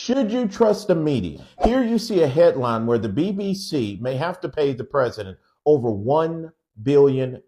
Should you trust the media? Here you see a headline where the BBC may have to pay the president over $1 billion.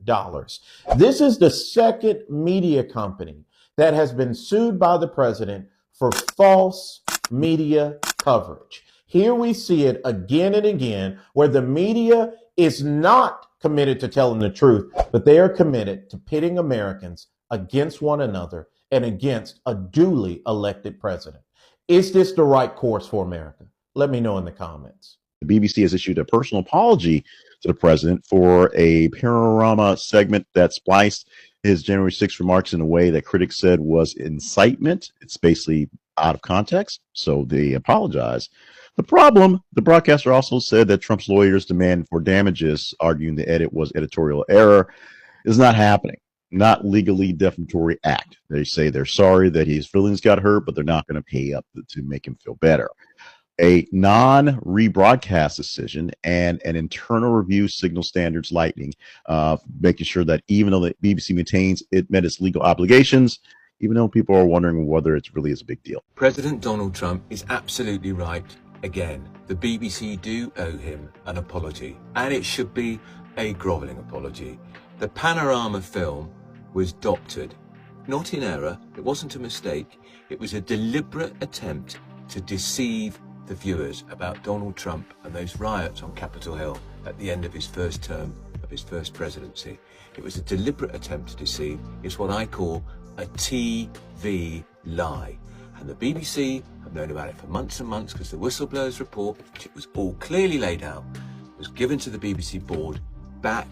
This is the second media company that has been sued by the president for false media coverage. Here we see it again and again, where the media is not committed to telling the truth, but they are committed to pitting Americans against one another and against a duly elected president. Is this the right course for America? Let me know in the comments. The BBC has issued a personal apology to the president for a Panorama segment that spliced his January 6th remarks in a way that critics said was incitement. It's basically out of context, so they apologize. The problem, the broadcaster also said that Trump's lawyers' demand for damages, arguing the edit was editorial error, is not happening. Not legally defamatory act. They say they're sorry that his feelings got hurt, but they're not going to pay up to make him feel better. A non-rebroadcast decision and an internal review signal standards lightning, making sure that even though the BBC maintains it met its legal obligations, even though people are wondering whether it really is a big deal. President Donald Trump is absolutely right. Again, the BBC do owe him an apology, and it should be a grovelling apology. The Panorama film was doctored, not in error, it wasn't a mistake, it was a deliberate attempt to deceive the viewers about Donald Trump and those riots on Capitol Hill at the end of his first term of his first presidency. It was a deliberate attempt to deceive. It's what I call a TV lie. And the BBC have known about it for months and months because the whistleblowers report, which it was all clearly laid out, was given to the BBC board back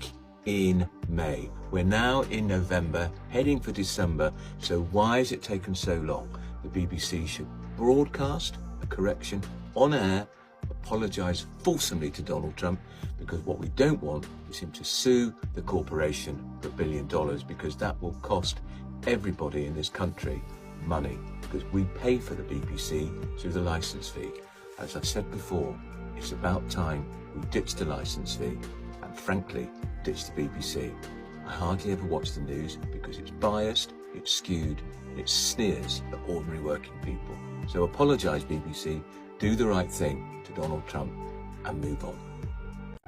in May. We're now in November, heading for December, so why has it taken so long? The BBC should broadcast a correction on air, apologise fulsomely to Donald Trump, because what we don't want is him to sue the corporation for $1 billion, because that will cost everybody in this country money, because we pay for the BBC through the licence fee. As I've said before, it's about time we ditch the licence fee and frankly ditch the BBC. I hardly ever watch the news because it's biased, it's skewed, and it sneers at ordinary working people. So apologise, BBC, do the right thing to Donald Trump and move on.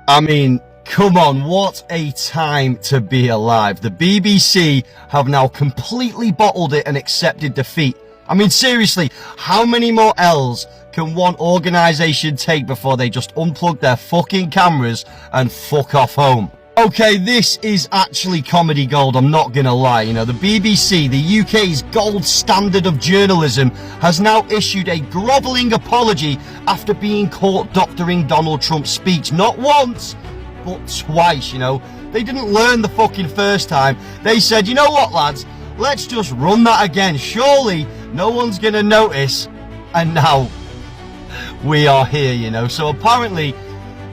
I mean, come on, what a time to be alive. The BBC have now completely bottled it and accepted defeat. I mean, seriously, how many more L's can one organisation take before they just unplug their fucking cameras and fuck off home? Okay, this is actually comedy gold, I'm not gonna lie. You know, the BBC, the UK's gold standard of journalism, has now issued a grovelling apology after being caught doctoring Donald Trump's speech. Not once, but twice, you know. They didn't learn the fucking first time. They said, you know what, lads, let's just run that again. Surely no one's gonna notice. And now we are here, you know. So apparently,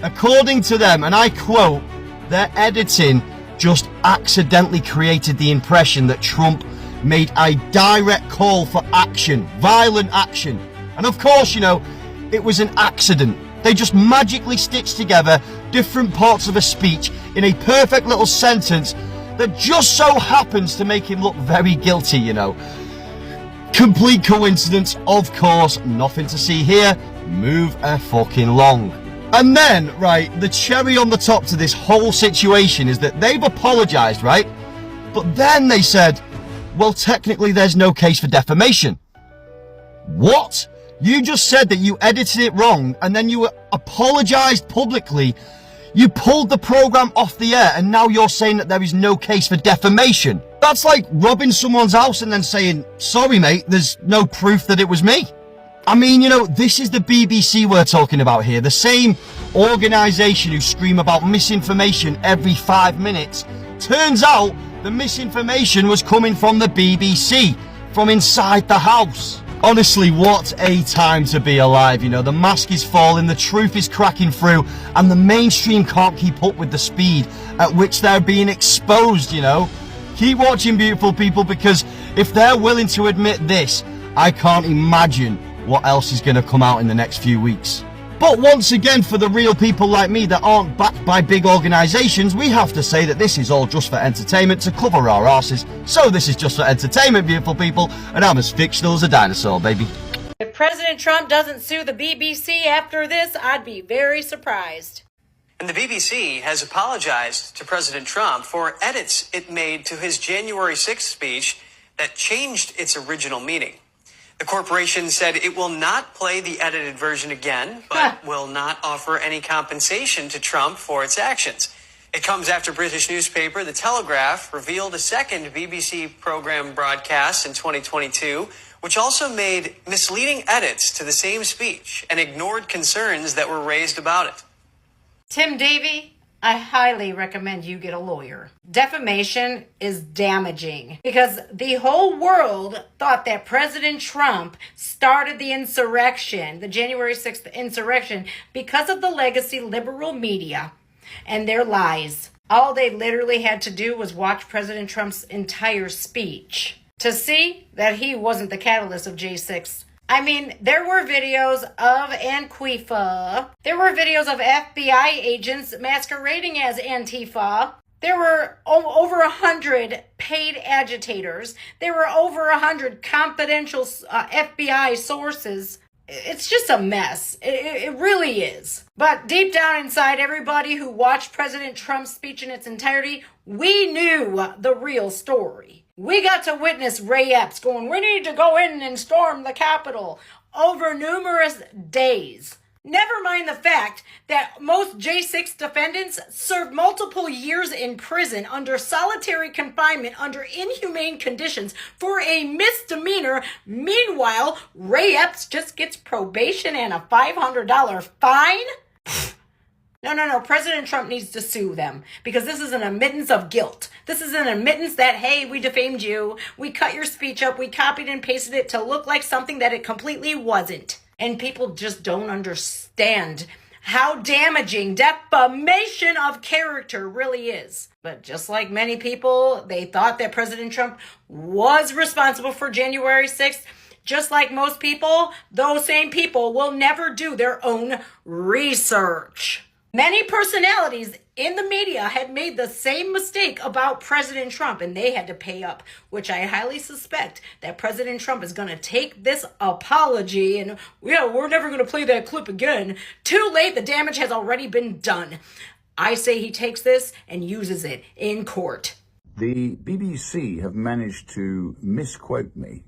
according to them, and I quote, their editing just accidentally created the impression that Trump made a direct call for action, violent action. And of course, you know, it was an accident. They just magically stitched together different parts of a speech in a perfect little sentence that just so happens to make him look very guilty, you know. Complete coincidence, of course, nothing to see here. Move a fucking long. And then, right, the cherry on the top to this whole situation is that they've apologised, right? But then they said, well, technically there's no case for defamation. What? You just said that you edited it wrong and then you apologised publicly. You pulled the programme off the air and now you're saying that there is no case for defamation. That's like robbing someone's house and then saying, sorry mate, there's no proof that it was me. I mean, you know, this is the BBC we're talking about here. The same organisation who scream about misinformation every 5 minutes. Turns out the misinformation was coming from the BBC, from inside the house. Honestly, what a time to be alive, you know. The mask is falling, the truth is cracking through, and the mainstream can't keep up with the speed at which they're being exposed, you know. Keep watching, beautiful people, because if they're willing to admit this, I can't imagine what else is going to come out in the next few weeks. But once again, for the real people like me that aren't backed by big organisations, we have to say that this is all just for entertainment, to cover our arses. So this is just for entertainment, beautiful people, and I'm as fictional as a dinosaur, baby. If President Trump doesn't sue the BBC after this, I'd be very surprised. And the BBC has apologized to President Trump for edits it made to his January 6th speech that changed its original meaning. The corporation said it will not play the edited version again, but will not offer any compensation to Trump for its actions. It comes after British newspaper The Telegraph revealed a second BBC program broadcast in 2022, which also made misleading edits to the same speech and ignored concerns that were raised about it. Tim Davey, I highly recommend you get a lawyer. Defamation is damaging because the whole world thought that President Trump started the insurrection, the January 6th insurrection, because of the legacy liberal media and their lies. All they literally had to do was watch President Trump's entire speech to see that he wasn't the catalyst of J6. I mean, there were videos of Antifa. There were videos of FBI agents masquerading as Antifa. There were over 100 paid agitators. There were over 100 confidential FBI sources. It's just a mess. It really is. But deep down inside, everybody who watched President Trump's speech in its entirety, we knew the real story. We got to witness Ray Epps going, "We need to go in and storm the Capitol," over numerous days. Never mind the fact that most J6 defendants served multiple years in prison under solitary confinement under inhumane conditions for a misdemeanor. Meanwhile, Ray Epps just gets probation and a $500 fine? No. President Trump needs to sue them because this is an admittance of guilt. This is an admittance that, hey, we defamed you. We cut your speech up. We copied and pasted it to look like something that it completely wasn't. And people just don't understand how damaging defamation of character really is. But just like many people, they thought that President Trump was responsible for January 6th. Just like most people, those same people will never do their own research. Many personalities in the media had made the same mistake about President Trump, and they had to pay up, which I highly suspect that President Trump is going to take this apology and, we're never going to play that clip again. Too late, the damage has already been done. I say he takes this and uses it in court. The BBC have managed to misquote me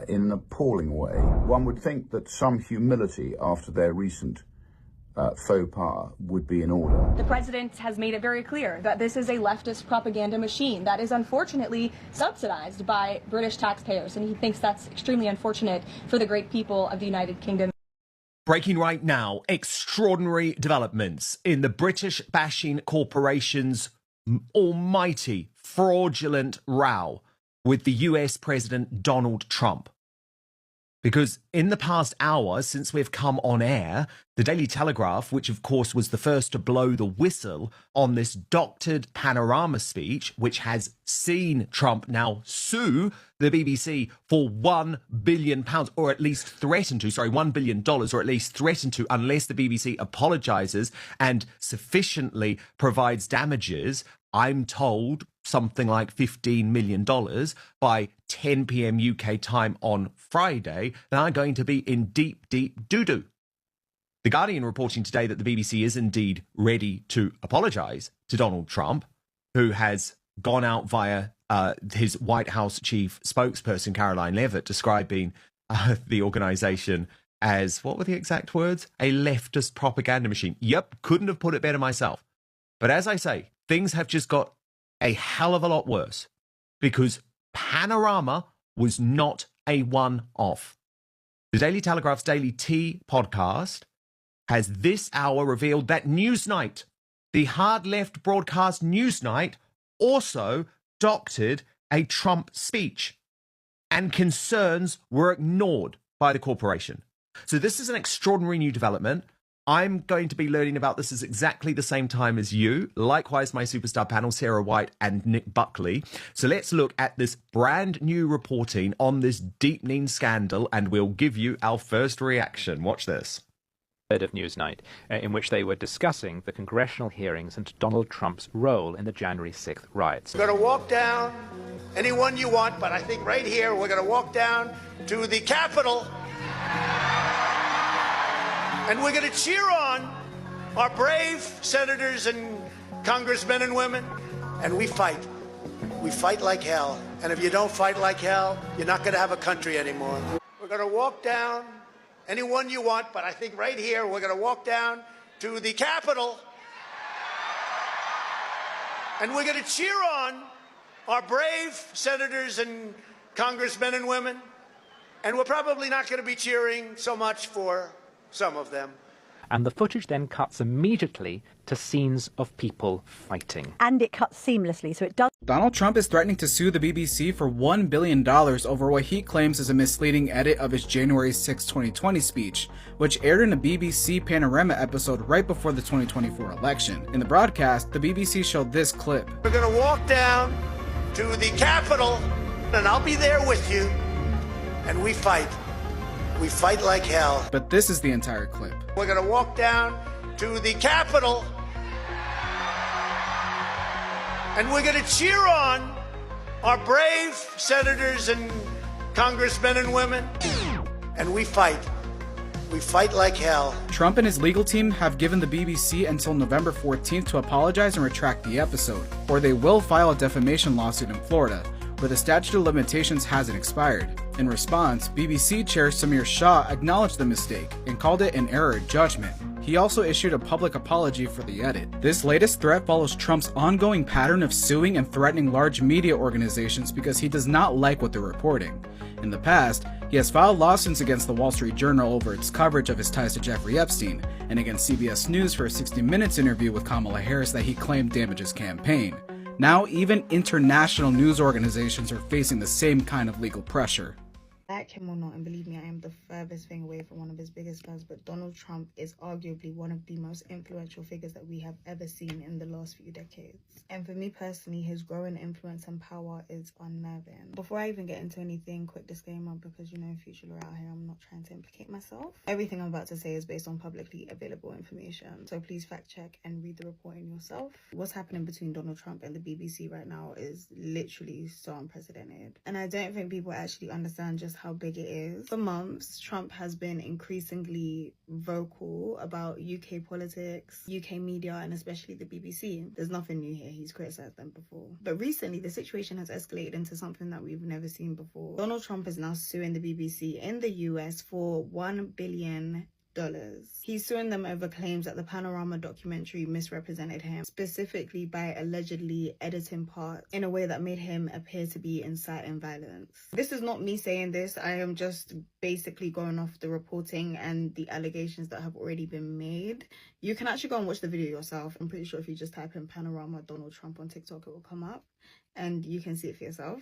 in an appalling way. One would think that some humility after their recent faux pas would be in order. The president has made it very clear that this is a leftist propaganda machine that is unfortunately subsidized by British taxpayers, and he thinks that's extremely unfortunate for the great people of the United Kingdom. Breaking right now, extraordinary developments in the British bashing corporation's almighty fraudulent row with the US President Donald Trump. Because in the past hour, since we've come on air, the Daily Telegraph, which of course was the first to blow the whistle on this doctored panorama speech, which has seen Trump now sue the BBC for £1 billion, or at least threaten to, $1 billion, or at least threaten to, unless the BBC apologizes and sufficiently provides damages, I'm told something like $15 million by 10 p.m. UK time on Friday, then I'm going to be in deep, deep doo-doo. The Guardian reporting today that the BBC is indeed ready to apologise to Donald Trump, who has gone out via his White House chief spokesperson, Caroline Leavitt, describing the organisation as, what were the exact words? A leftist propaganda machine. Yep, couldn't have put it better myself. But as I say, things have just got a hell of a lot worse because Panorama was not a one-off. The Daily Telegraph's Daily Tea podcast has this hour revealed that Newsnight, the hard left broadcast Newsnight, also doctored a Trump speech and concerns were ignored by the corporation. So this is an extraordinary new development. I'm going to be learning about this at exactly the same time as you. Likewise, my superstar panel, Sarah White and Nick Buckley. So let's look at this brand new reporting on this deepening scandal, and we'll give you our first reaction. Watch this. Of Newsnight, in which they were discussing the congressional hearings and Donald Trump's role in the January 6th riots. We're going to walk down, anyone you want, but I think right here we're going to walk down to the Capitol. And we're going to cheer on our brave senators and congressmen and women. And we fight. We fight like hell. And if you don't fight like hell, you're not going to have a country anymore. We're going to walk down, anyone you want, but I think right here, we're going to walk down to the Capitol. And we're going to cheer on our brave senators and congressmen and women. And we're probably not going to be cheering so much for some of them. And the footage then cuts immediately to scenes of people fighting. And it cuts seamlessly, so it does. Donald Trump is threatening to sue the BBC for $1 billion over what he claims is a misleading edit of his January 6, 2020 speech, which aired in a BBC Panorama episode right before the 2024 election. In the broadcast, the BBC showed this clip. We're going to walk down to the Capitol, and I'll be there with you, and we fight. We fight like hell. But this is the entire clip. We're going to walk down to the Capitol, and we're going to cheer on our brave senators and congressmen and women, and we fight. We fight like hell. Trump and his legal team have given the BBC until November 14th to apologize and retract the episode, or they will file a defamation lawsuit in Florida, where the statute of limitations hasn't expired. In response, BBC Chair Samir Shah acknowledged the mistake and called it an error in judgment. He also issued a public apology for the edit. This latest threat follows Trump's ongoing pattern of suing and threatening large media organizations because he does not like what they're reporting. In the past, he has filed lawsuits against the Wall Street Journal over its coverage of his ties to Jeffrey Epstein, and against CBS News for a 60 Minutes interview with Kamala Harris that he claimed damaged his campaign. Now, even international news organizations are facing the same kind of legal pressure. Like him or not, and believe me, I am the furthest thing away from one of his biggest fans, but Donald Trump is arguably one of the most influential figures that we have ever seen in the last few decades. And for me personally, his growing influence and power is unnerving. Before I even get into anything, quick disclaimer, because you know, future law out here, I'm not trying to implicate myself. Everything I'm about to say is based on publicly available information, so please fact check and read the reporting yourself. What's happening between Donald Trump and the BBC right now is literally so unprecedented, and I don't think people actually understand just how big it is. For months, Trump has been increasingly vocal about UK politics, UK media, and especially the BBC. There's nothing new here, he's criticised them before. But recently, the situation has escalated into something that we've never seen before. Donald Trump is now suing the BBC in the US for $1 billion. He's suing them over claims that the Panorama documentary misrepresented him, specifically by allegedly editing parts in a way that made him appear to be inciting violence. This is not me saying this, I am just basically going off the reporting and the allegations that have already been made. You can actually go and watch the video yourself. I'm pretty sure if you just type in Panorama Donald Trump on TikTok, it will come up and you can see it for yourself.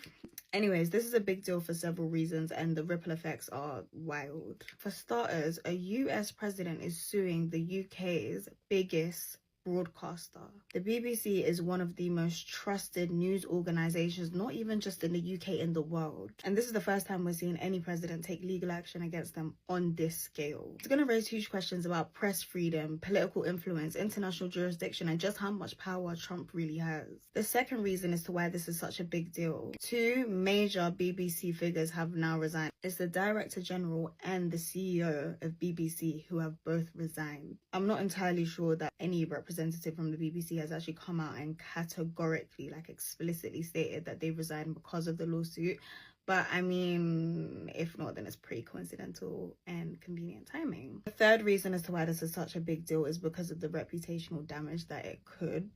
Anyways, this is a big deal for several reasons, and the ripple effects are wild. For starters, a US president is suing the UK's biggest broadcaster. The BBC is one of the most trusted news organizations, not even just in the UK, in the world. And this is the first time we're seeing any president take legal action against them on this scale. It's going to raise huge questions about press freedom, political influence, international jurisdiction, and just how much power Trump really has. The second reason as to why this is such a big deal: two major BBC figures have now resigned. It's the Director General and the CEO of BBC who have both resigned. I'm not entirely sure that any representative from the BBC has actually come out and categorically, like explicitly stated that they resigned because of the lawsuit. But I mean, if not, then it's pretty coincidental and convenient timing. The third reason as to why this is such a big deal is because of the reputational damage that it could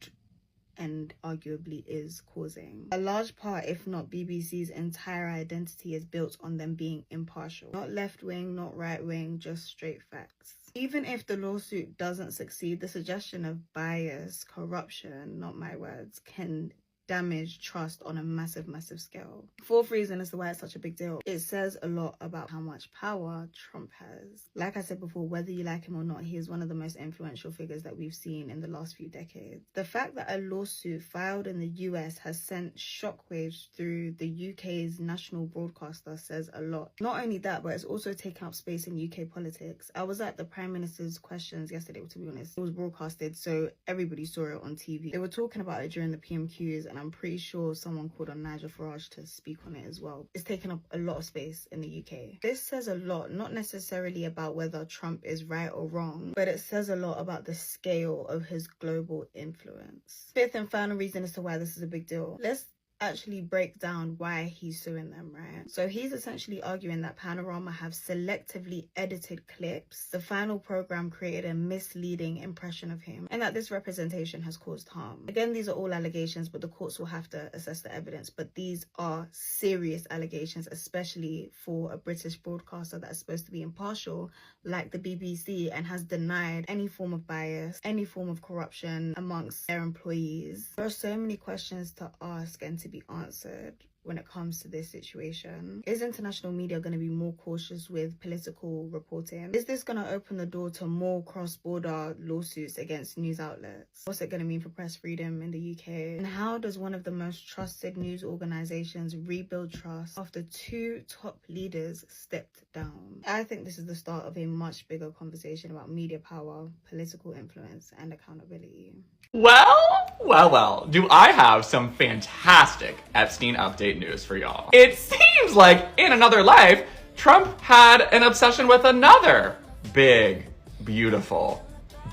and arguably is causing. A large part, if not BBC's entire identity, is built on them being impartial. Not left-wing, not right-wing, just straight facts. Even if the lawsuit doesn't succeed, the suggestion of bias, corruption, not my words, can damage trust on a massive scale. Fourth reason as to why it's such a big deal: it says a lot about how much power Trump has. Like I said before, whether you like him or not, he is one of the most influential figures that we've seen in the last few decades. The fact that a lawsuit filed in the US has sent shockwaves through the UK's national broadcaster says a lot. Not only that, but it's also taken up space in UK politics. I was at the Prime Minister's questions yesterday, to be honest. It was broadcasted, so everybody saw it on TV. They were talking about it during the PMQs, and I'm pretty sure someone called on Nigel Farage to speak on it as well. It's taken up a lot of space in the UK. This says a lot, not necessarily about whether Trump is right or wrong, but it says a lot about the scale of his global influence. Fifth and final reason as to why this is a big deal. Let's actually break down why he's suing them, right? So he's essentially arguing that Panorama have selectively edited clips. The final program created a misleading impression of him, and that this representation has caused harm. Again, these are all allegations, but the courts will have to assess the evidence. But these are serious allegations, especially for a British broadcaster that is supposed to be impartial, like the BBC, and has denied any form of bias, any form of corruption amongst their employees. There are so many questions to ask and to be answered when it comes to this situation. Is international media going to be more cautious with political reporting? Is this going to open the door to more cross-border lawsuits against news outlets? What's it going to mean for press freedom in the UK? And how does one of the most trusted news organizations rebuild trust after two top leaders stepped down? I think this is the start of a much bigger conversation about media power, political influence, and accountability. Well, do I have some fantastic Epstein update news for y'all. It seems like in another life, Trump had an obsession with another big, beautiful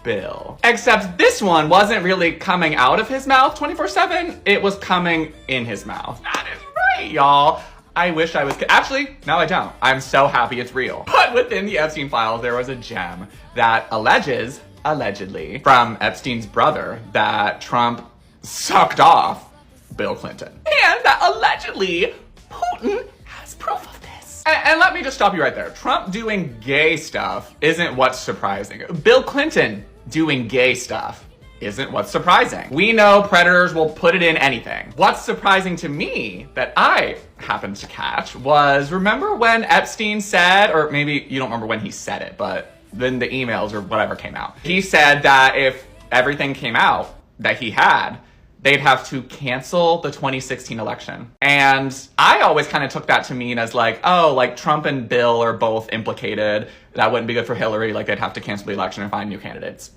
bill. Except this one wasn't really coming out of his mouth 24/7, it was coming in his mouth. That is right, y'all. I wish I was, actually, no I don't. I'm so happy it's real. But within the Epstein files, there was a gem that allegedly, from Epstein's brother, that Trump sucked off Bill Clinton. And that allegedly Putin has proof of this. And let me just stop you right there. Trump doing gay stuff isn't what's surprising. Bill Clinton doing gay stuff isn't what's surprising. We know predators will put it in anything. What's surprising to me that I happened to catch was, remember when Epstein said, or maybe you don't remember when he said it, but then the emails or whatever came out. He said that if everything came out that he had, they'd have to cancel the 2016 election. And I always kind of took that to mean as like, oh, like Trump and Bill are both implicated. That wouldn't be good for Hillary. Like they'd have to cancel the election and find new candidates.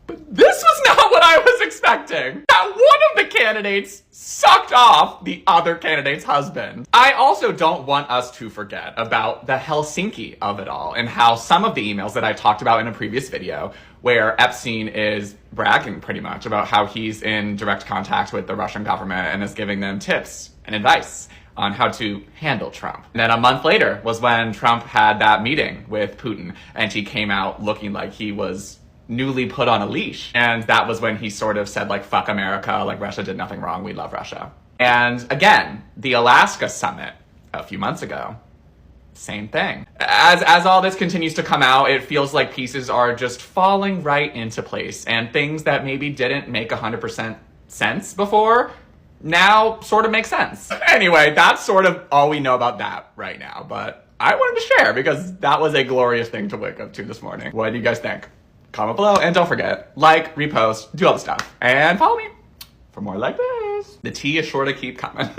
But this was not what I was expecting. That one of the candidates sucked off the other candidate's husband. I also don't want us to forget about the Helsinki of it all and how some of the emails that I talked about in a previous video where Epstein is bragging pretty much about how he's in direct contact with the Russian government and is giving them tips and advice on how to handle Trump. And then a month later was when Trump had that meeting with Putin and he came out looking like he was newly put on a leash. And that was when he sort of said like, fuck America, like Russia did nothing wrong, we love Russia. And again, the Alaska summit a few months ago, same thing. As all this continues to come out, it feels like pieces are just falling right into place and things that maybe didn't make 100% sense before now sort of make sense. Anyway, that's sort of all we know about that right now, but I wanted to share because that was a glorious thing to wake up to this morning. What do you guys think? Comment below, and don't forget, like, repost, do all the stuff, and follow me for more like this. The tea is sure to keep coming.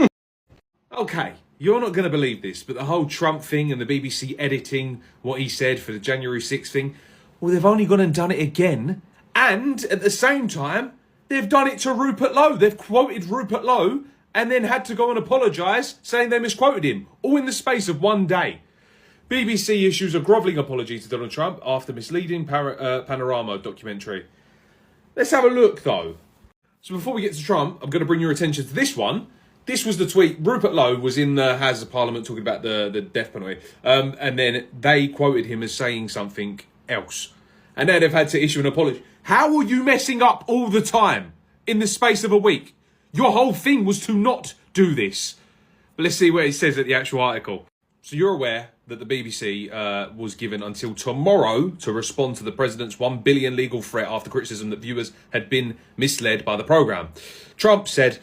Okay, you're not going to believe this, but the whole Trump thing and the BBC editing what he said for the January 6th thing, well, they've only gone and done it again, and at the same time, they've done it to Rupert Lowe. They've quoted Rupert Lowe and then had to go and apologise, saying they misquoted him, all in the space of one day. BBC issues a grovelling apology to Donald Trump after misleading Panorama documentary. Let's have a look, though. So before we get to Trump, I'm going to bring your attention to this one. This was the tweet. Rupert Lowe was in the Houses of Parliament talking about the death penalty. And then they quoted him as saying something else. And now they've had to issue an apology. How are you messing up all the time in the space of a week? Your whole thing was to not do this. But let's see what it says at the actual article. So you're aware that the BBC was given until tomorrow to respond to the president's $1 billion legal threat after criticism that viewers had been misled by the programme. Trump said,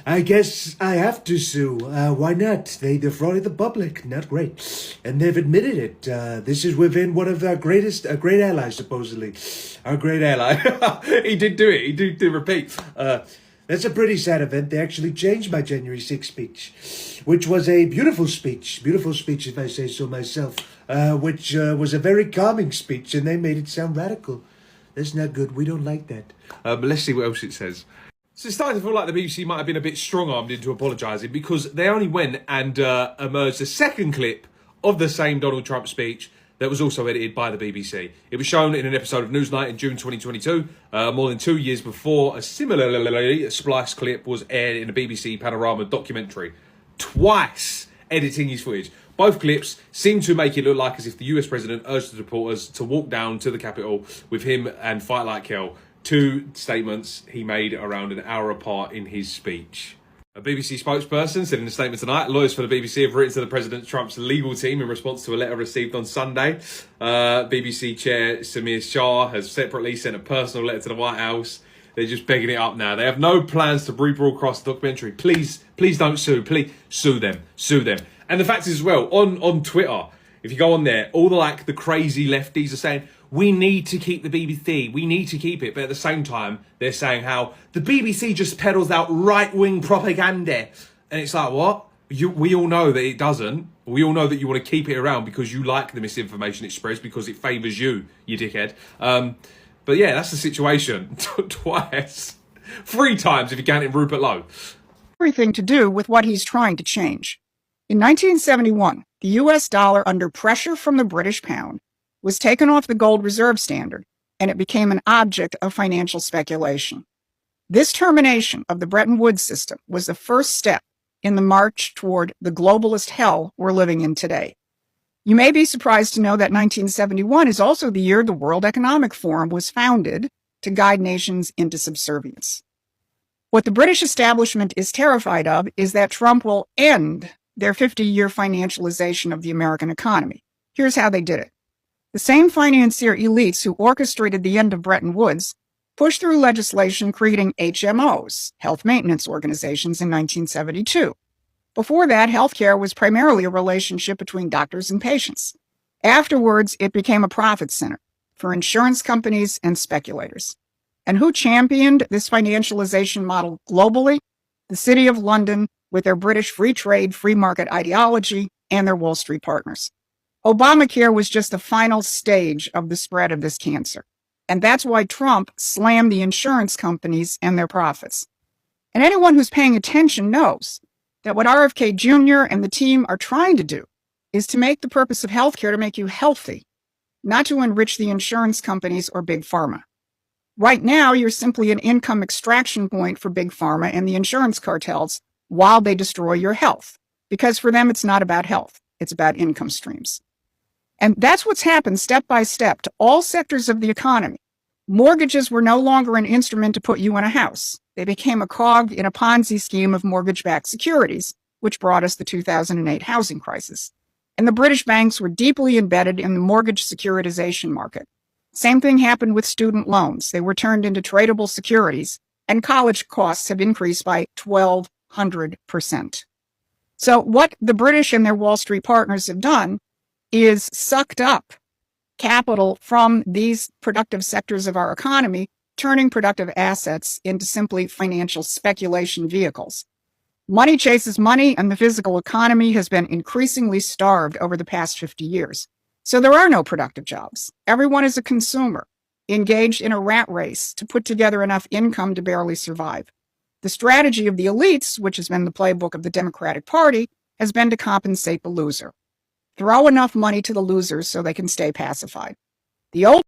I guess I have to sue. Why not? They defrauded the public. Not great. And they've admitted it. This is within one of our great allies, supposedly. Our great ally. He did do it. He did repeat. That's a pretty sad event. They actually changed my January 6th speech, which was a beautiful speech if I say so myself, which was a very calming speech, and they made it sound radical. That's not good. We don't like that. But let's see what else it says. So it's starting to feel like the BBC might have been a bit strong-armed into apologising, because they only went and emerged a second clip of the same Donald Trump speech that was also edited by the BBC. It was shown in an episode of Newsnight in June 2022, more than 2 years before a similarly spliced clip was aired in a BBC Panorama documentary. Twice editing his footage. Both clips seem to make it look like as if the US president urged the reporters to walk down to the Capitol with him and fight like hell. Two statements he made around an hour apart in his speech. A BBC spokesperson said in a statement tonight, lawyers for the BBC have written to the President Trump's legal team in response to a letter received on Sunday. BBC Chair Samir Shah has separately sent a personal letter to the White House. They're just begging it up now. They have no plans to rebroadcast the documentary. Please don't sue. Please sue them. Sue them. And the fact is as well, on Twitter, if you go on there, all the crazy lefties are saying, we need to keep the BBC, we need to keep it. But at the same time, they're saying how the BBC just peddles out right-wing propaganda. And it's like, what? We all know that it doesn't. We all know that you want to keep it around because you like the misinformation it spreads, because it favours you dickhead. But yeah, that's the situation. Twice. 3 times if you count in Rupert Lowe. Everything to do with what he's trying to change. In 1971, the US dollar, under pressure from the British pound, was taken off the gold reserve standard, and it became an object of financial speculation. This termination of the Bretton Woods system was the first step in the march toward the globalist hell we're living in today. You may be surprised to know that 1971 is also the year the World Economic Forum was founded to guide nations into subservience. What the British establishment is terrified of is that Trump will end their 50-year financialization of the American economy. Here's how they did it. The same financier elites who orchestrated the end of Bretton Woods pushed through legislation creating HMOs, health maintenance organizations, in 1972. Before that, healthcare was primarily a relationship between doctors and patients. Afterwards, it became a profit center for insurance companies and speculators. And who championed this financialization model globally? The City of London, with their British free trade, free market ideology, and their Wall Street partners. Obamacare was just the final stage of the spread of this cancer. And that's why Trump slammed the insurance companies and their profits. And anyone who's paying attention knows that what RFK Jr. and the team are trying to do is to make the purpose of healthcare to make you healthy, not to enrich the insurance companies or big pharma. Right now, you're simply an income extraction point for big pharma and the insurance cartels while they destroy your health. Because for them, it's not about health. It's about income streams. And that's what's happened step by step to all sectors of the economy. Mortgages were no longer an instrument to put you in a house. They became a cog in a Ponzi scheme of mortgage-backed securities, which brought us the 2008 housing crisis. And the British banks were deeply embedded in the mortgage securitization market. Same thing happened with student loans. They were turned into tradable securities, and college costs have increased by 1,200%. So what the British and their Wall Street partners have done is sucked up capital from these productive sectors of our economy, turning productive assets into simply financial speculation vehicles. Money chases money, and the physical economy has been increasingly starved over the past 50 years. So there are no productive jobs. Everyone is a consumer, engaged in a rat race to put together enough income to barely survive. The strategy of the elites, which has been the playbook of the Democratic Party, has been to compensate the loser. Throw enough money to the losers so they can stay pacified. The old